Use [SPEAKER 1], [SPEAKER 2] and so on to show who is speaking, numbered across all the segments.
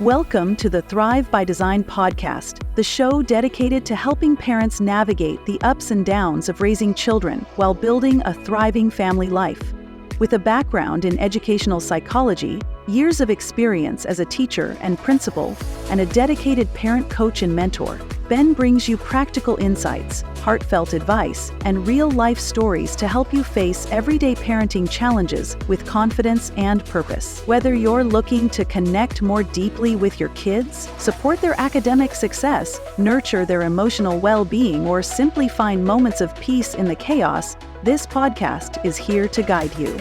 [SPEAKER 1] Welcome to the Thrive by Design podcast, the show dedicated to helping parents navigate the ups and downs of raising children while building a thriving family life. With a background in educational psychology, years of experience as a teacher and principal, and a dedicated parent coach and mentor, Ben brings you practical insights, heartfelt advice, and real-life stories to help you face everyday parenting challenges with confidence and purpose. Whether you're looking to connect more deeply with your kids, support their academic success, nurture their emotional well-being, or simply find moments of peace in the chaos, this podcast is here to guide you.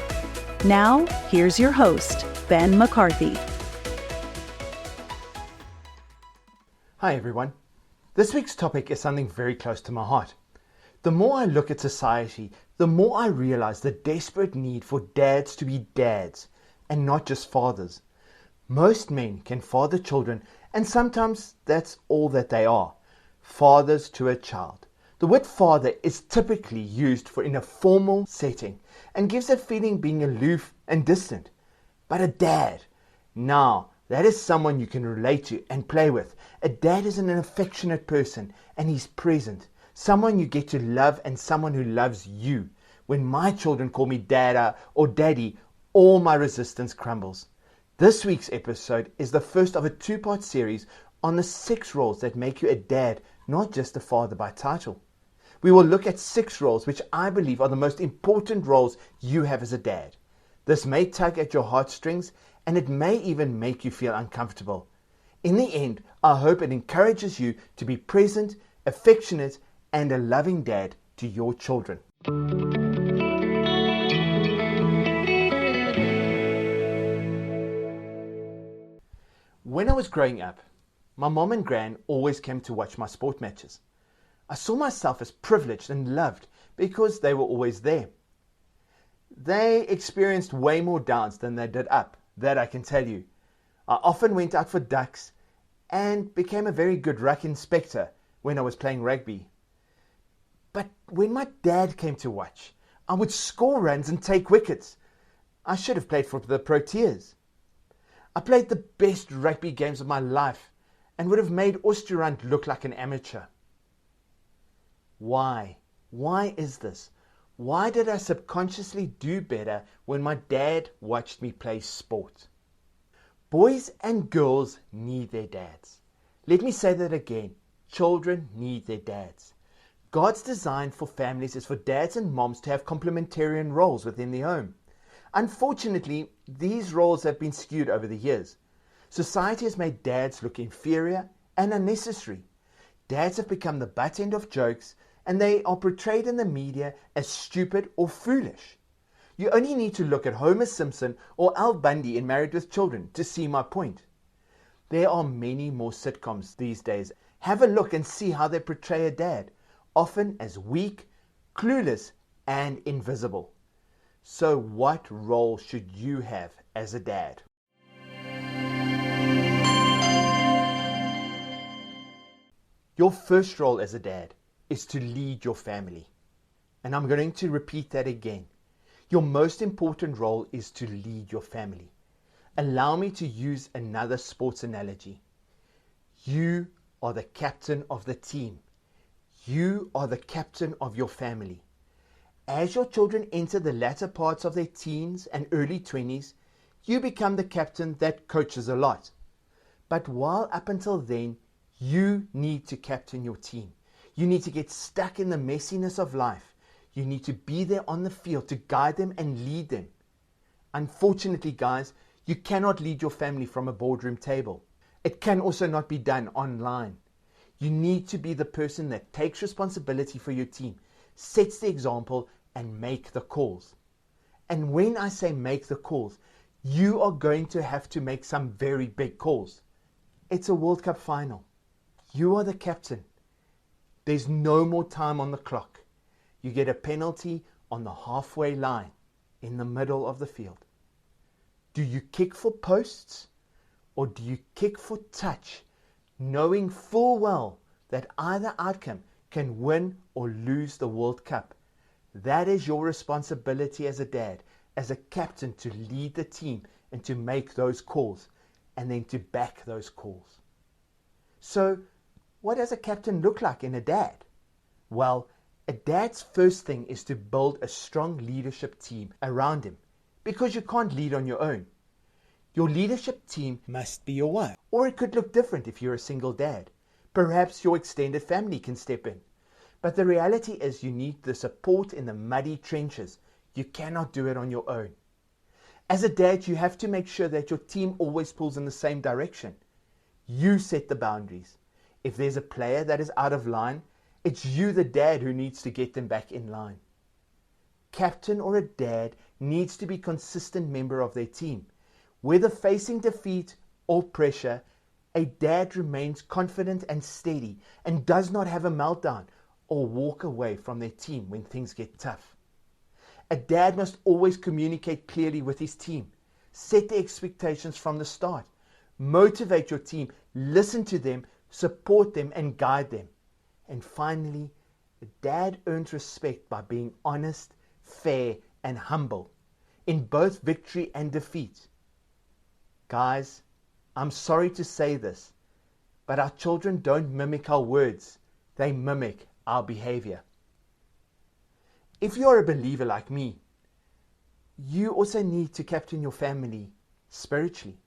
[SPEAKER 1] Now, here's your host, Ben McCarthy.
[SPEAKER 2] Hi everyone. This week's topic is something very close to my heart. The more I look at society, the more I realize the desperate need for dads to be dads and not just fathers. Most men can father children, and sometimes that's all that they are, fathers to a child. The word father is typically used for in a formal setting and gives that feeling being aloof and distant. But a dad, now that is someone you can relate to and play with. A dad is an affectionate person and he's present. Someone you get to love and someone who loves you. When my children call me dada or daddy, all my resistance crumbles. This week's episode is the first of a two-part series on the 6 roles that make you a dad, not just a father by title. We will look at 6 roles which I believe are the most important roles you have as a dad. This may tug at your heartstrings and it may even make you feel uncomfortable. In the end, I hope it encourages you to be present, affectionate, and a loving dad to your children. When I was growing up, my mom and gran always came to watch my sport matches. I saw myself as privileged and loved because they were always there. They experienced way more downs than they did up, that I can tell you. I often went out for ducks and became a very good ruck inspector when I was playing rugby. But when my dad came to watch, I would score runs and take wickets. I should have played for the Proteas. I played the best rugby games of my life and would have made Oosterrand look like an amateur. Why? Why is this? Why did I subconsciously do better when my dad watched me play sport? Boys and girls need their dads. Let me say that again. Children need their dads. God's design for families is for dads and moms to have complementarian roles within the home. Unfortunately, these roles have been skewed over the years. Society has made dads look inferior and unnecessary. Dads have become the butt end of jokes, and they are portrayed in the media as stupid or foolish. You only need to look at Homer Simpson or Al Bundy in Married with Children to see my point. There are many more sitcoms these days. Have a look and see how they portray a dad, often as weak, clueless, and invisible. So what role should you have as a dad? Your first role as a dad is to lead your family. And I'm going to repeat that again. Your most important role is to lead your family. Allow me to use another sports analogy. You are the captain of the team. You are the captain of your family. As your children enter the latter parts of their teens and early 20s, you become the captain that coaches a lot. But while up until then, you need to captain your team. You need to get stuck in the messiness of life. You need to be there on the field to guide them and lead them. Unfortunately, guys, you cannot lead your family from a boardroom table. It can also not be done online. You need to be the person that takes responsibility for your team, sets the example, and make the calls. And when I say make the calls, you are going to have to make some very big calls. It's a World Cup final. You are the captain. There's no more time on the clock. You get a penalty on the halfway line in the middle of the field. Do you kick for posts or do you kick for touch, knowing full well that either outcome can win or lose the World Cup? That is your responsibility as a dad, as a captain, to lead the team and to make those calls. and then to back those calls. So, what does a captain look like in a dad? Well, a dad's first thing is to build a strong leadership team around him, because you can't lead on your own. Your leadership team must be your wife. Or it could look different if you're a single dad. Perhaps your extended family can step in. But the reality is you need the support in the muddy trenches. You cannot do it on your own. As a dad, you have to make sure that your team always pulls in the same direction. You set the boundaries. If there's a player that is out of line, it's you, the dad, who needs to get them back in line. Captain or a dad needs to be a consistent member of their team. Whether facing defeat or pressure, a dad remains confident and steady and does not have a meltdown or walk away from their team when things get tough. A dad must always communicate clearly with his team. Set the expectations from the start. Motivate your team, listen to them, support them, and guide them. And finally, a dad earns respect by being honest, fair, and humble in both victory and defeat. Guys, I'm sorry to say this, but our children don't mimic our words, they mimic our behavior. If you're a believer like me, you also need to captain your family spiritually.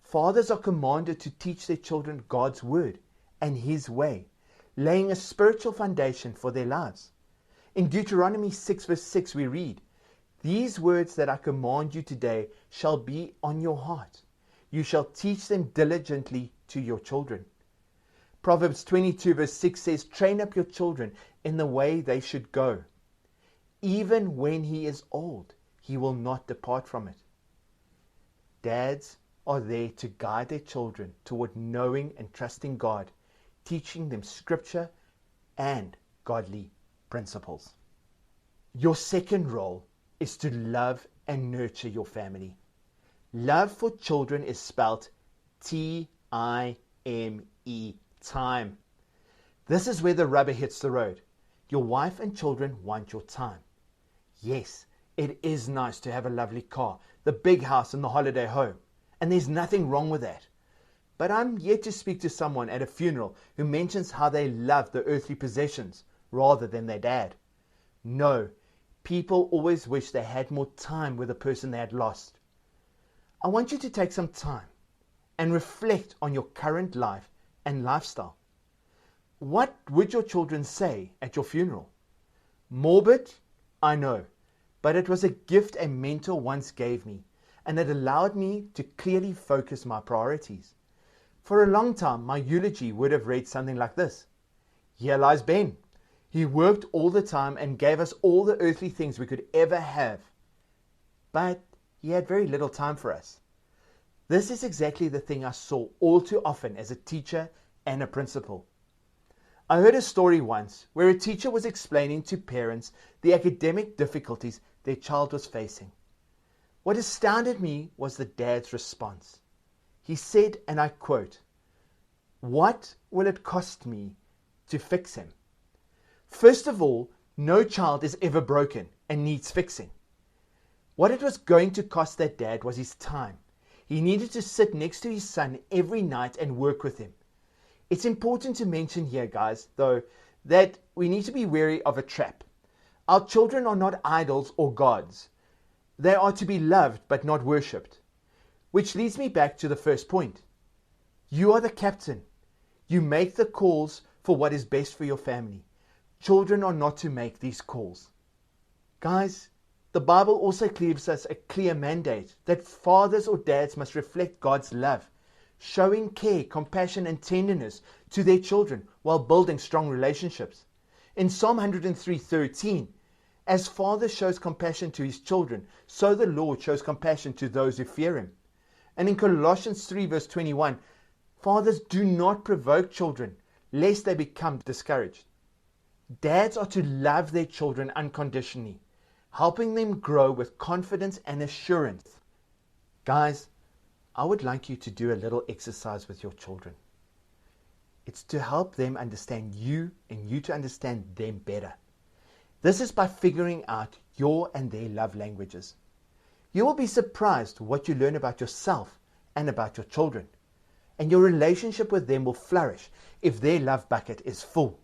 [SPEAKER 2] Fathers are commanded to teach their children God's word and His way, laying a spiritual foundation for their lives. In Deuteronomy 6 verse 6 we read, "These words that I command you today shall be on your heart. You shall teach them diligently to your children." Proverbs 22 verse 6 says, "Train up your children in the way they should go. Even when he is old, he will not depart from it." Dads are there to guide their children toward knowing and trusting God, teaching them scripture and godly principles. Your second role is to love and nurture your family. Love for children is spelled Time, time. This is where the rubber hits the road. Your wife and children want your time. Yes, it is nice to have a lovely car, the big house and the holiday home, and there's nothing wrong with that. But I'm yet to speak to someone at a funeral who mentions how they love the earthly possessions rather than their dad. No, people always wish they had more time with the person they had lost. I want you to take some time and reflect on your current life and lifestyle. What would your children say at your funeral? Morbid? I know, but it was a gift a mentor once gave me, and it allowed me to clearly focus my priorities. For a long time, my eulogy would have read something like this: "Here lies Ben. He worked all the time and gave us all the earthly things we could ever have. But he had very little time for us." This is exactly the thing I saw all too often as a teacher and a principal. I heard a story once where a teacher was explaining to parents the academic difficulties their child was facing. What astounded me was the dad's response. He said, and I quote, "What will it cost me to fix him?" First of all, no child is ever broken and needs fixing. What it was going to cost that dad was his time. He needed to sit next to his son every night and work with him. It's important to mention here, guys, though, that we need to be wary of a trap. Our children are not idols or gods. They are to be loved but not worshipped. Which leads me back to the first point. You are the captain. You make the calls for what is best for your family. Children are not to make these calls. Guys, the Bible also gives us a clear mandate that fathers or dads must reflect God's love, showing care, compassion, and tenderness to their children while building strong relationships. In Psalm 103:13, as father shows compassion to his children, so the Lord shows compassion to those who fear him. And in Colossians 3 verse 21, fathers, do not provoke children, lest they become discouraged. Dads are to love their children unconditionally, helping them grow with confidence and assurance. Guys, I would like you to do a little exercise with your children. It's to help them understand you and you to understand them better. This is by figuring out your and their love languages. You will be surprised what you learn about yourself and about your children. And your relationship with them will flourish if their love bucket is full.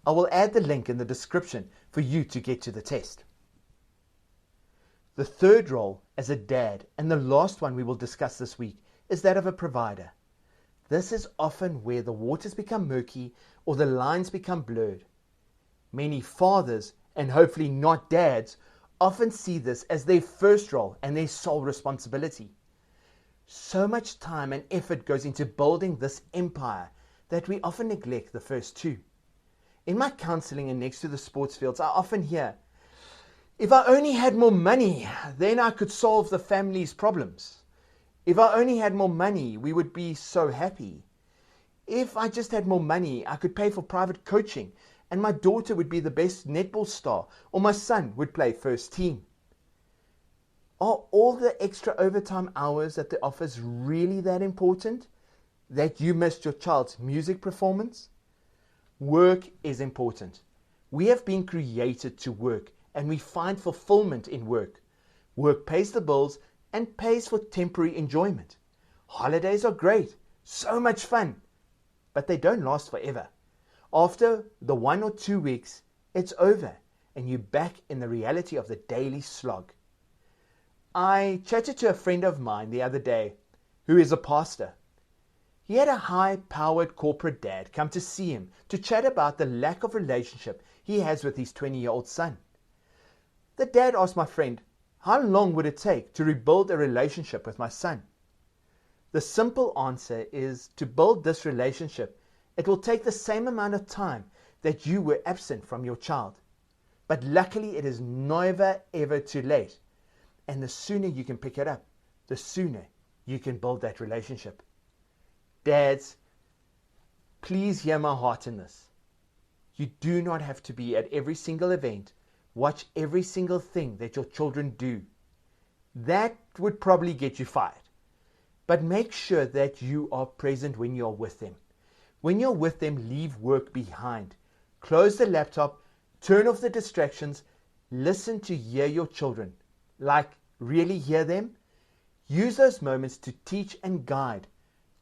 [SPEAKER 2] I will add the link in the description for you to get to the test. The third role as a dad, and the last one we will discuss this week, is that of a provider. This is often where the waters become murky or the lines become blurred. Many fathers, and hopefully not dads, often see this as their first role and their sole responsibility. So much time and effort goes into building this empire that we often neglect the first two. In my counseling and next to the sports fields, I often hear, "If I only had more money, then I could solve the family's problems. If I only had more money, we would be so happy. If I just had more money, I could pay for private coaching and my daughter would be the best netball star, or my son would play first team." Are all the extra overtime hours at the office really that important that you missed your child's music performance? Work is important. We have been created to work, and we find fulfillment in work. Work pays the bills and pays for temporary enjoyment. Holidays are great, so much fun, but they don't last forever. After the 1 or 2 weeks, it's over, and you're back in the reality of the daily slog. I chatted to a friend of mine the other day who is a pastor. He had a high-powered corporate dad come to see him to chat about the lack of relationship he has with his 20-year-old son. The dad asked my friend, "How long would it take to rebuild a relationship with my son?" The simple answer is, to build this relationship, it will take the same amount of time that you were absent from your child. But luckily it is never ever too late. And the sooner you can pick it up, the sooner you can build that relationship. Dads, please hear my heart in this. You do not have to be at every single event, watch every single thing that your children do. That would probably get you fired. But make sure that you are present when you are with them. When you're with them, leave work behind. Close the laptop, turn off the distractions, listen to hear your children. Like, really hear them. Use those moments to teach and guide.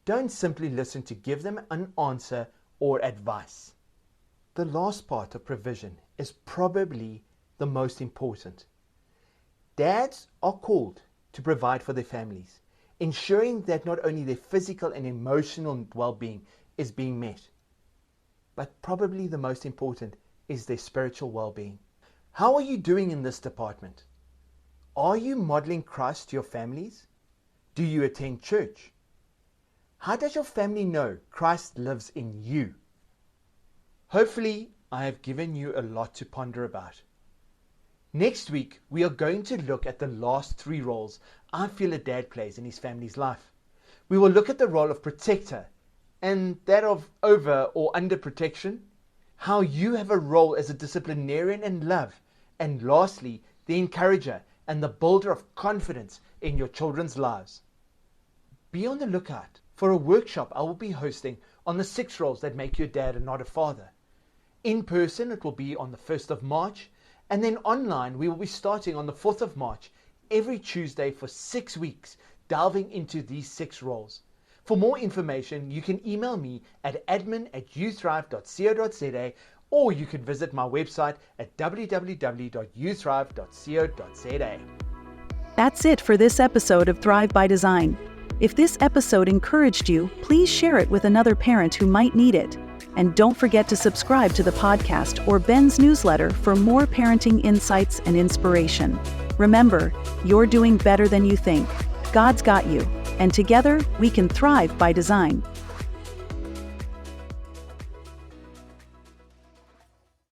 [SPEAKER 2] Don't simply listen to give them an answer or advice. The last part of provision is probably the most important. Dads are called to provide for their families, ensuring that not only their physical and emotional well-being is being met, but probably the most important is their spiritual well-being. How are you doing in this department? Are you modeling Christ to your families? Do you attend church? How does your family know Christ lives in you? Hopefully, I have given you a lot to ponder about. Next week, we are going to look at the last 3 roles I feel a dad plays in his family's life. We will look at the role of protector and that of over or under protection, how you have a role as a disciplinarian in love, and lastly, the encourager and the builder of confidence in your children's lives. Be on the lookout for a workshop I will be hosting on the 6 roles that make you a dad and not a father. In person, it will be on the 1st of March, and then online, we will be starting on the 4th of March, every Tuesday for 6 weeks, delving into these 6 roles. For more information, you can email me at admin@youthrive.co.za, or you can visit my website at www.youthrive.co.za.
[SPEAKER 1] That's it for this episode of Thrive by Design. If this episode encouraged you, please share it with another parent who might need it. And don't forget to subscribe to the podcast or Ben's newsletter for more parenting insights and inspiration. Remember, you're doing better than you think. God's got you, and together we can thrive by design.